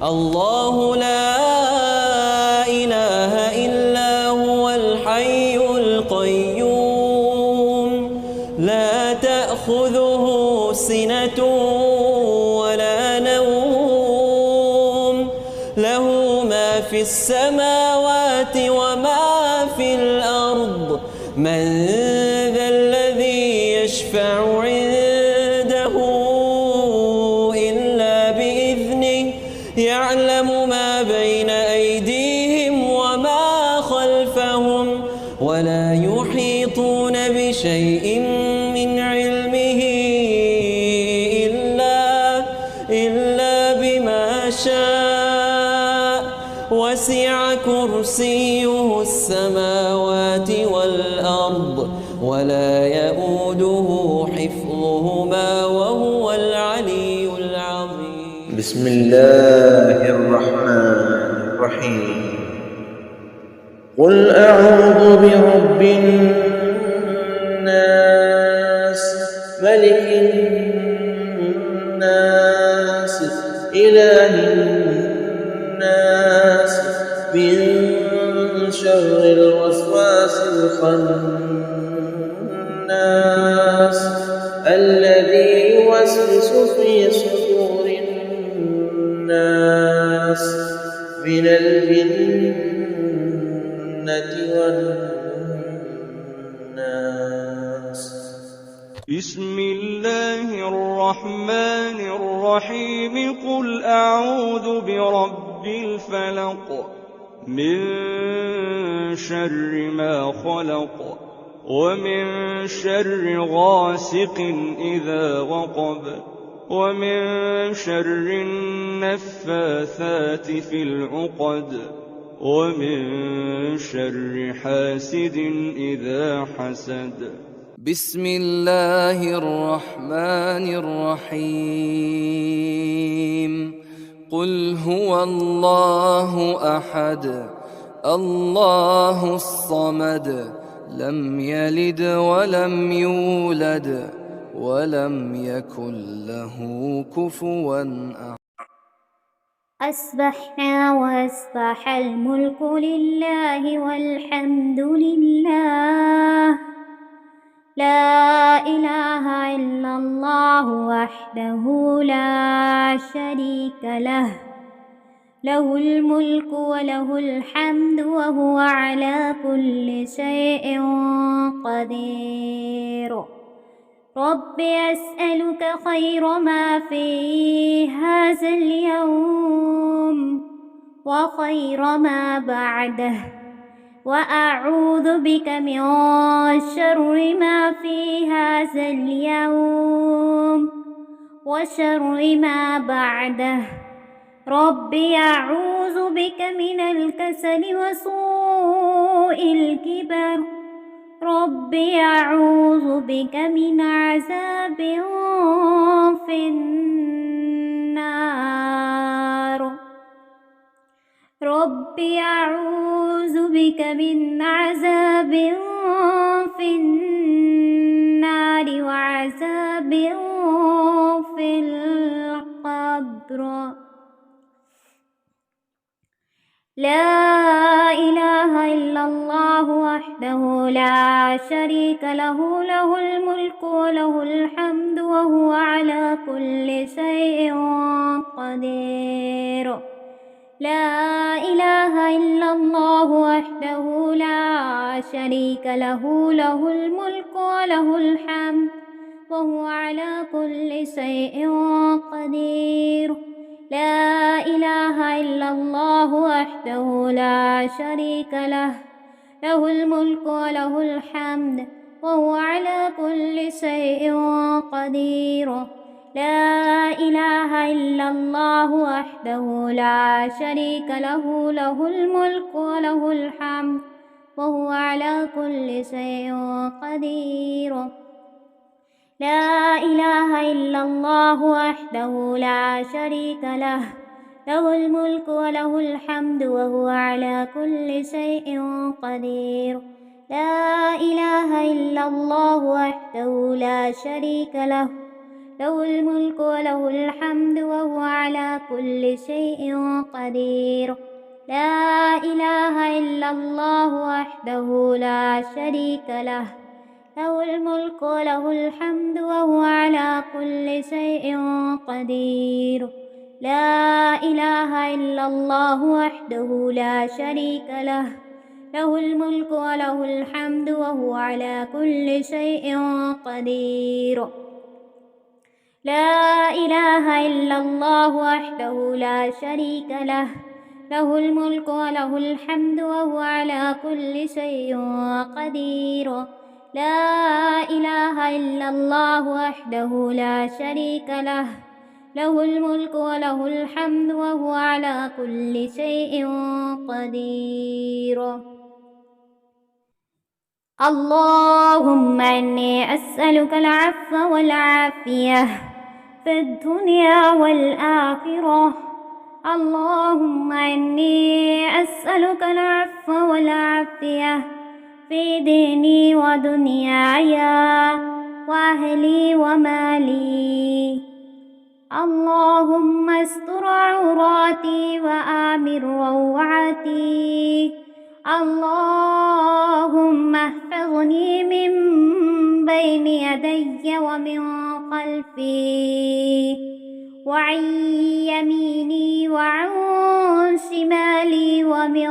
الله لا إله إلا هو الحي القيوم لا تأخذه سنة ولا نوم له ما في السماوات وما في الأرض من ذا الذي يشفع عنده إلا بإذنه يعلم ما بين أيديهم وما خلفهم ولا يحيطون بشيء من علمه إلا بما شاء وسع كرسيه السماوات والأرض ولا يؤوده حفظهما وهو العلي العظيم. بسم الله الرحمن الرحيم. قل أعوذ برب الناس ملك الناس إله الناس من شر الوسواس الخناس الذي يوسوس في صدور الناس من الجنة والناس. بسم الله الرحمن الرحيم. قل أعوذ برب الفلق من شر ما خلق ومن شر غاسق إذا وقب ومن شر النفاثات في العقد ومن شر حاسد إذا حسد. بسم الله الرحمن الرحيم. قل هو الله أحد الله الصمد لم يلد ولم يولد ولم يكن له كفوا أحد. أسبحنا وأسبح الملك لله والحمد لله لا إله إلا الله وحده لا شريك له له الملك وله الحمد وهو على كل شيء قدير. رب أسألك خير ما في هذا اليوم وخير ما بعده وأعوذ بك من شر ما في هذا اليوم وشر ما بعده. ربي أعوذ بك من الكسل وسوء الكبر. ربي أعوذ بك من عذاب في النار. ربي أعوذ بك من عذاب في النار وعذاب في القبر. لا إله إلا الله وحده لا شريك له له الملك وله الحمد وهو على كل شيء قدير. لا إله إلا الله وحده لا شريك له له الملك وله الحمد وهو على كل شيء قدير. لا إله إلا الله وحده لا شريك له له الملك وله الحمد وهو على كل شيء قدير. لا إله إلا الله وحده لا شريك له له الملك وله الحمد وهو على كل شيء قدير. لا إله إلا الله وحده لا شريك له له الملك وله الحمد وهو على كل شيء قدير. لا إله إلا الله وحده لا شريك له له الملك وله الحمد وهو على كل شيء قدير. لا إله إلا الله وحده لا شريك له، له الملك وله الحمد وهو على كل شيء قدير. لا إله إلا الله وحده لا شريك له، له الملك وله الحمد وهو على كل شيء قدير. لا إله إلا الله وحده لا شريك له، له الملك وله الحمد وهو على كل شيء قدير. لا إله إلا الله وحده لا شريك له، له الملك وله الحمد وهو على كل شيء قدير. اللهم إني أسألك العفو والعافية في الدنيا والآخرة. اللهم إني أسألك العفو والعافية في ديني ودنياي وأهلي ومالي. اللهم استر عوراتي وآمن روعتي. اللهم احفظني من بين يدي ومن خلفي وعن يميني وعن شمالي ومن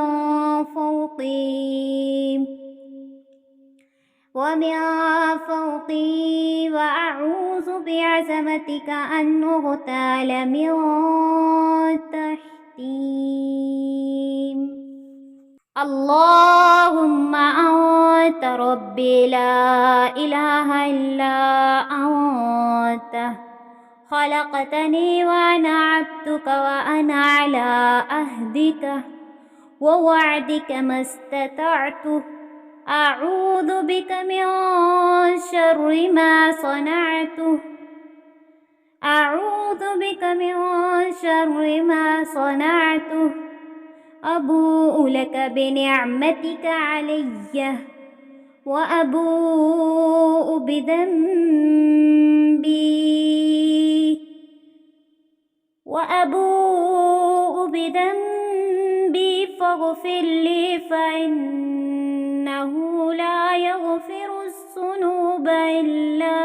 فوقي وأعوذ بعظمتك أن أغتال من تحتي. اللهم أنت ربي لا إله إلا أنت، خلقتني وأنا عبدك وأنا على عهدك ووعدك ما استطعت. أعوذ بك من شر ما صنعت، أعوذ بك من شر ما صنعت. أبوء لك بنعمتك علي وأبوء بذنبي فاغفر لي فإنه لا يغفر الذنوب إلا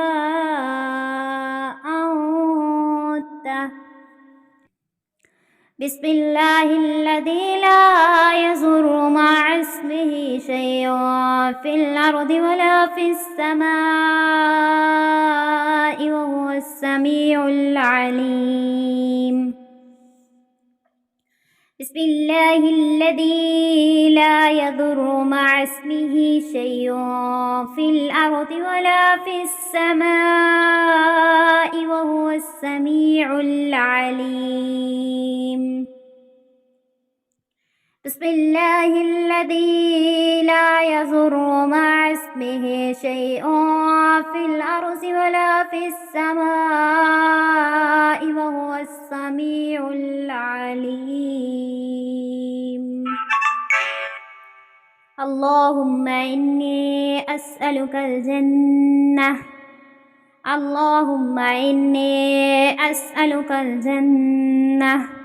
أنت. بسم الله الذي لا يضر مع اسمه شيء في الأرض ولا في السماء وهو السميع العليم. بسم الله الذي لا يضر مع اسمه شيء في الأرض ولا في السماء وهو السميع العليم. بسم الله الذي لا يضر مع اسمه شيء في الأرض ولا في السماء وهو السميع العليم. اللهم إني أسألك الجنة. اللهم إني أسألك الجنة.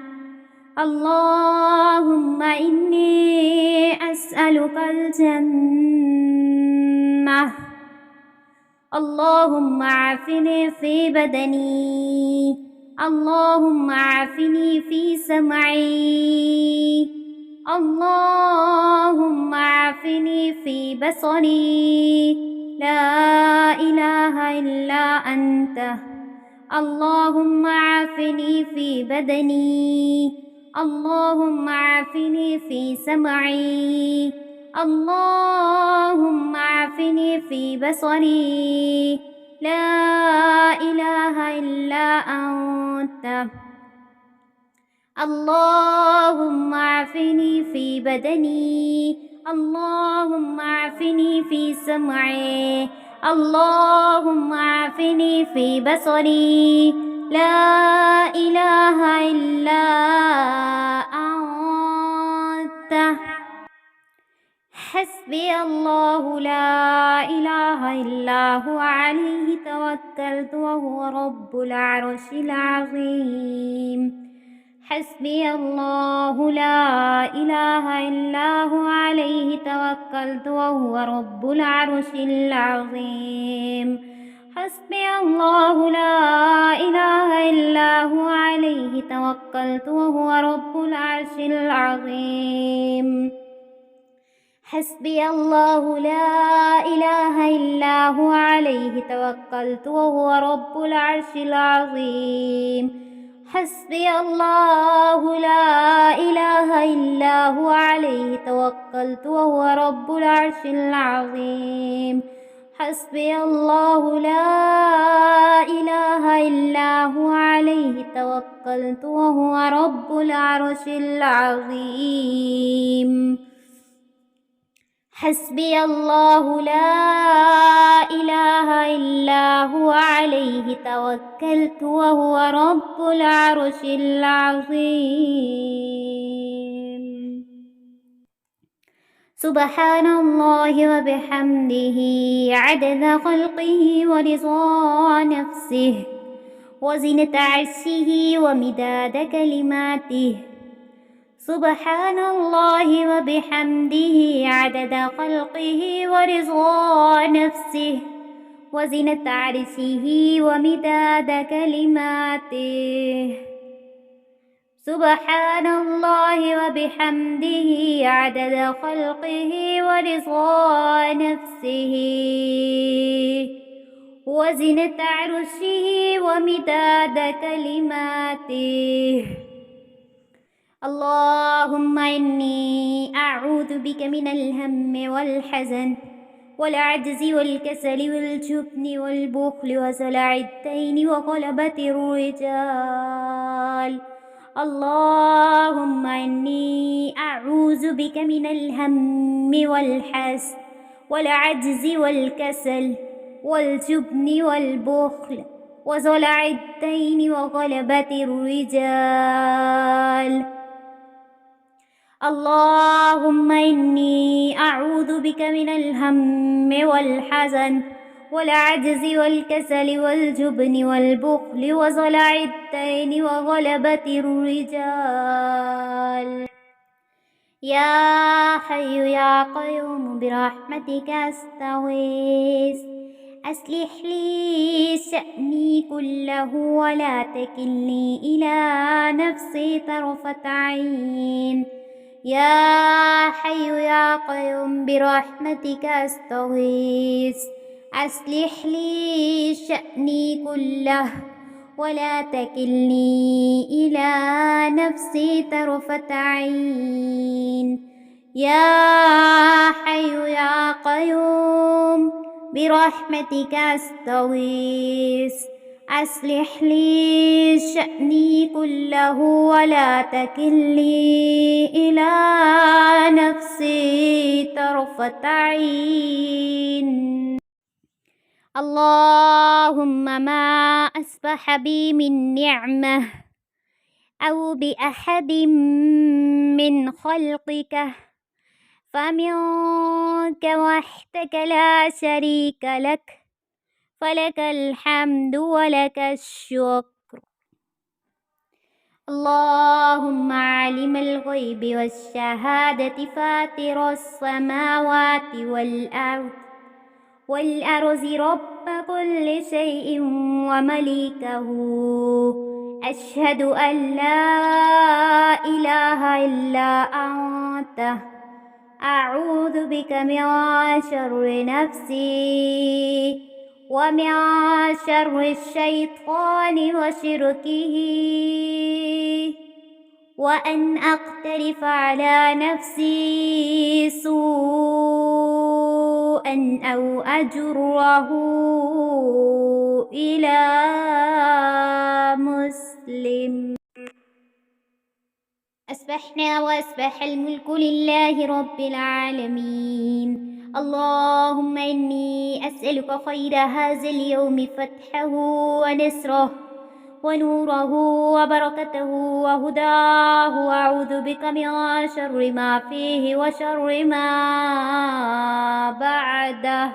اللهم إني أسألك الجنة. اللهم عافني في بدني. اللهم عافني في سمعي. اللهم عافني في بصري. لا إله إلا أنت. اللهم عافني في بدني. اللهم عافني في سمعي. اللهم عافني في بصري. لا إله إلا أنت. اللهم عافني في بدني. اللهم عافني في سمعي. اللهم عافني في بصري. لا إله إلا أنت. حسبي الله لا إله إلا هو عليه توكلت وهو رب العرش العظيم حسبي الله لا إله إلا هو عليه توكلت وهو رب العرش العظيم حسبي الله لا إله إلا هو عليه توكلت وهو رب العرش العظيم حسبي الله لا إله إلا هو عليه توكلت وهو رب العرش العظيم حسبي الله لا إله إلا هو عليه توكلت وهو رب العرش العظيم حسبي الله لا إله إلا هو عليه توكلت وهو رب العرش العظيم حسبي الله لا إله إلا هو عليه توكلت وهو رب العرش العظيم سبحان الله وبحمده عدد خلقه ورضا نفسه وزنة عرشه ومداد كلماته سبحان الله وبحمده عدد خلقه ورضا نفسه وزنة عرشه ومداد كلماته سبحان الله وبحمده عدد خلقه ورضا نفسه وزنة عرشه ومداد كلماته اللهم إني أعوذ بك من الهم والحزن والعجز والكسل والجبن والبخل وصلع الدين وغلبة الرجال اللهم إني أعوذ بك من الهم والحزن والعجز والكسل والجبن والبخل وصلع الدين وغلبة الرجال اللهم إني أعوذ بك من الهم والحزن والعجز والكسل والجبن والبخل وصلع الدين وغلبة الرجال يا حي يا قيوم برحمتك أستغيث أصلح لي شأني كله ولا تكلني إلى نفسي طرفة عين يا حي يا قيوم برحمتك أستغيث أصلح لي شأني كله ولا تكلني إلى نفسي طرفة عين يا حي يا قيوم برحمتك أستغيث أصلح لي شأني كله ولا تكلني إلى نفسي طرفة عين اللهم ما أصبح بي من نعمة أو بأحد من خلقك فمنك وحدك لا شريك لك فلك الحمد ولك الشكر اللهم عالم الغيب والشهادة فاطر السماوات والأرض رب كل شيء ومليكه أشهد أن لا إله إلا أنت أعوذ بك من شر نفسي ومن شر الشيطان وشركه وأن أقترف على نفسي سوءا أو أجره إلى مسلم أصبحنا وأصبح الملك لله رب العالمين اللهم إني أسألك خير هذا اليوم فتحه ونصره ونوره وبركته وهداه وأعوذ بك من شر ما فيه وشر ما بعده.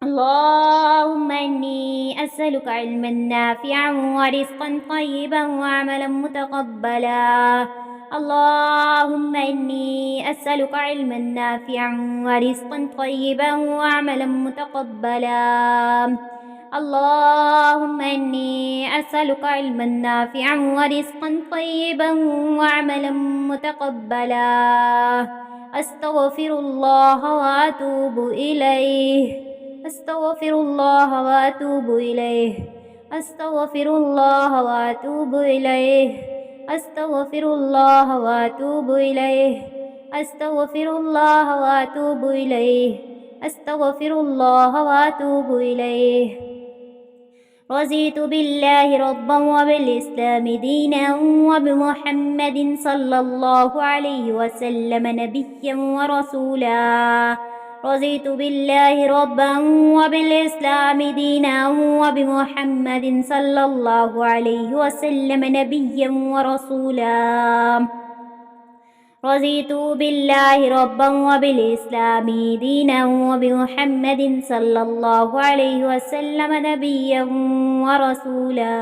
اللهم إني أسألك علما نافعا ورزقا طيبا وعملا متقبلا. اللهم إني أسألك علما نافعا ورزقا طيبا وعملا متقبلا. اللهم إني أسألك علما نافعا ورزقا طيبا وعملا متقبلا. أستغفر الله وأتوب إليه. أستغفر الله وأتوب إليه. أستغفر الله وأتوب إليه. أستغفر الله وأتوب إليه. أستغفر الله وأتوب إليه. أستغفر الله وأتوب إليه. رضيت بالله ربا وبالإسلام دينا وبمحمد صلى الله عليه وسلم نبيا ورسولا. رضيت بالله ربا وبالإسلام دينا وبمحمد صلى الله عليه وسلم نبيا ورسولا. رضيت بالله ربا وبالإسلام دينا وبمحمد صلى الله عليه وسلم نبيا ورسولا.